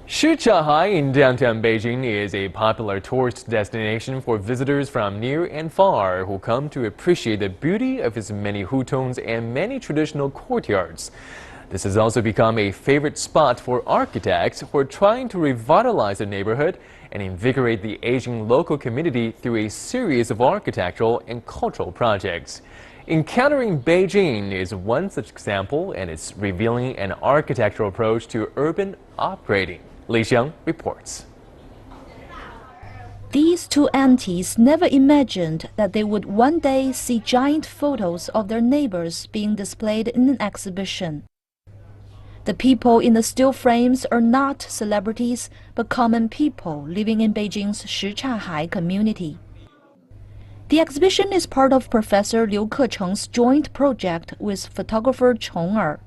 Chong'er in downtown Beijing is a popular tourist destination for visitors from near and far who come to appreciate the beauty of its many hutongs and many traditional courtyards. This has also become a favorite spot for architects who are trying to revitalize the neighborhood and invigorate the aging local community through a series of architectural and cultural projects. Encountering Beijing is one such example, and it's revealing an architectural approach to urban upgrading. Li Xiang reports. These two aunties never imagined that they would one day see giant photos of their neighbors being displayed in an exhibition. The people in the still frames are not celebrities, but common people living in Beijing's Shichahai community. The exhibition is part of Professor Liu Kecheng's joint project with photographer Chong'er.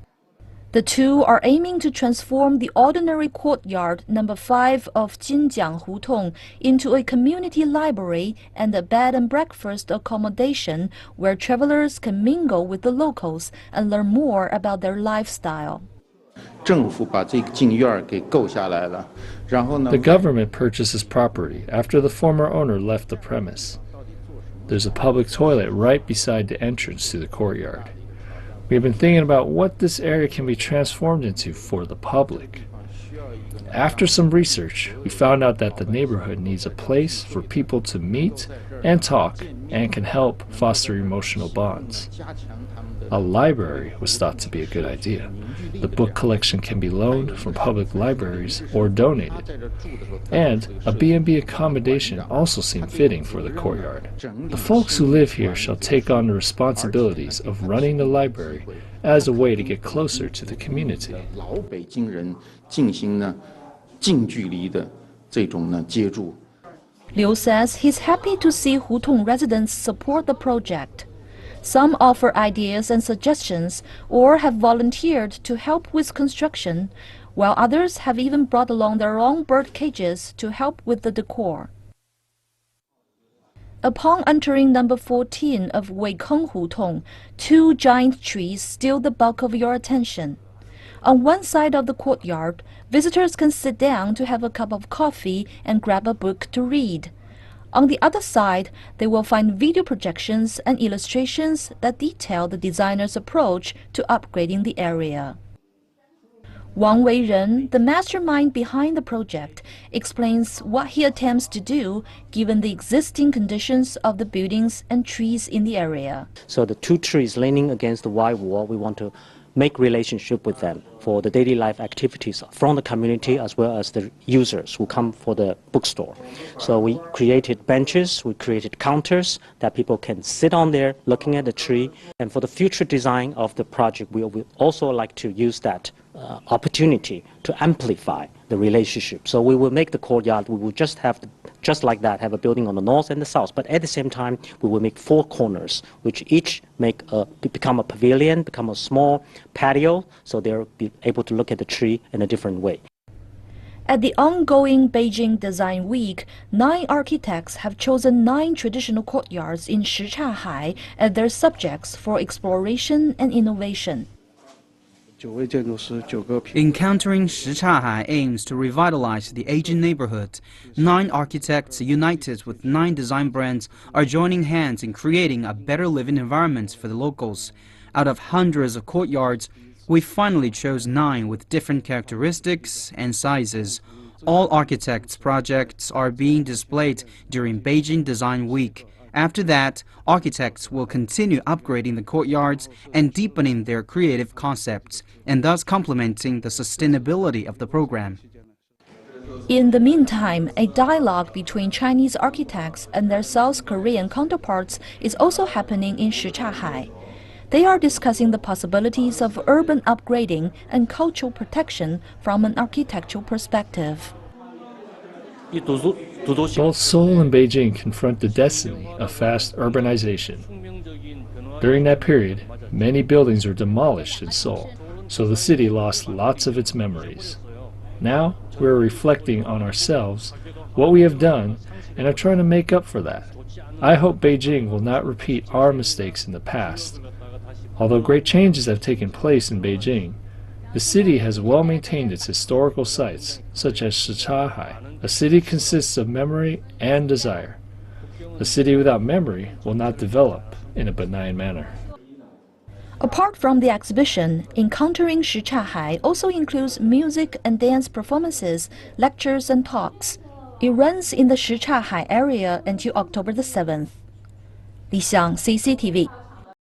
The two are aiming to transform the ordinary courtyard number 5 of Jinjiang Hutong into a community library and a bed and breakfast accommodation where travelers can mingle with the locals and learn more about their lifestyle. The government purchases property after the former owner left the premise. There's a public toilet right beside the entrance to the courtyard. We have been thinking about what this area can be transformed into for the public. After some research, we found out that the neighborhood needs a place for people to meet and talk and can help foster emotional bonds. A library was thought to be a good idea. The book collection can be loaned from public libraries or donated. And a B&B accommodation also seemed fitting for the courtyard. The folks who live here shall take on the responsibilities of running the library as a way to get closer to the community. Liu says he's happy to see Hutong residents support the project. Some offer ideas and suggestions or have volunteered to help with construction, while others have even brought along their own bird cages to help with the decor. Upon entering number 14 of Weikeng Hutong, two giant trees steal the bulk of your attention. On one side of the courtyard, visitors can sit down to have a cup of coffee and grab a book to read. On the other side, they will find video projections and illustrations that detail the designer's approach to upgrading the area. Wang Weiren, the mastermind behind the project, explains what he attempts to do given the existing conditions of the buildings and trees in the area. So the two trees leaning against the white wall, we want to make relationship with them for the daily life activities from the community as well as the users who come for the bookstore. So we created benches, we created counters that people can sit on there looking at the tree. And for the future design of the project, we would also like to use that opportunity to amplify the relationship. So we will make the courtyard, we will just like that, have a building on the north and the south. But at the same time, we will make 4 corners, which each become a pavilion, become a small patio, so they'll be able to look at the tree in a different way. At the ongoing Beijing Design Week, 9 architects have chosen 9 traditional courtyards in Shichahai as their subjects for exploration and innovation. Encountering Shichahai aims to revitalize the aging neighborhood. 9 architects united with 9 design brands are joining hands in creating a better living environment for the locals. Out of hundreds of courtyards, we finally chose 9 with different characteristics and sizes. All architects' projects are being displayed during Beijing Design Week. After that, architects will continue upgrading the courtyards and deepening their creative concepts, and thus complementing the sustainability of the program. In the meantime, a dialogue between Chinese architects and their South Korean counterparts is also happening in Shichahai. They are discussing the possibilities of urban upgrading and cultural protection from an architectural perspective. Both Seoul and Beijing confront the destiny of fast urbanization. During that period, many buildings were demolished in Seoul, so the city lost lots of its memories. Now, we're reflecting on ourselves, what we have done, and are trying to make up for that. I hope Beijing will not repeat our mistakes in the past. Although great changes have taken place in Beijing, The city has well maintained its historical sites, such as Shichahai. A city consists of memory and desire. A city without memory will not develop in a benign manner. Apart from the exhibition, Encountering Shichahai also includes music and dance performances, lectures and talks. It runs in the Shichahai area until October the 7th. Li Xiang, CCTV.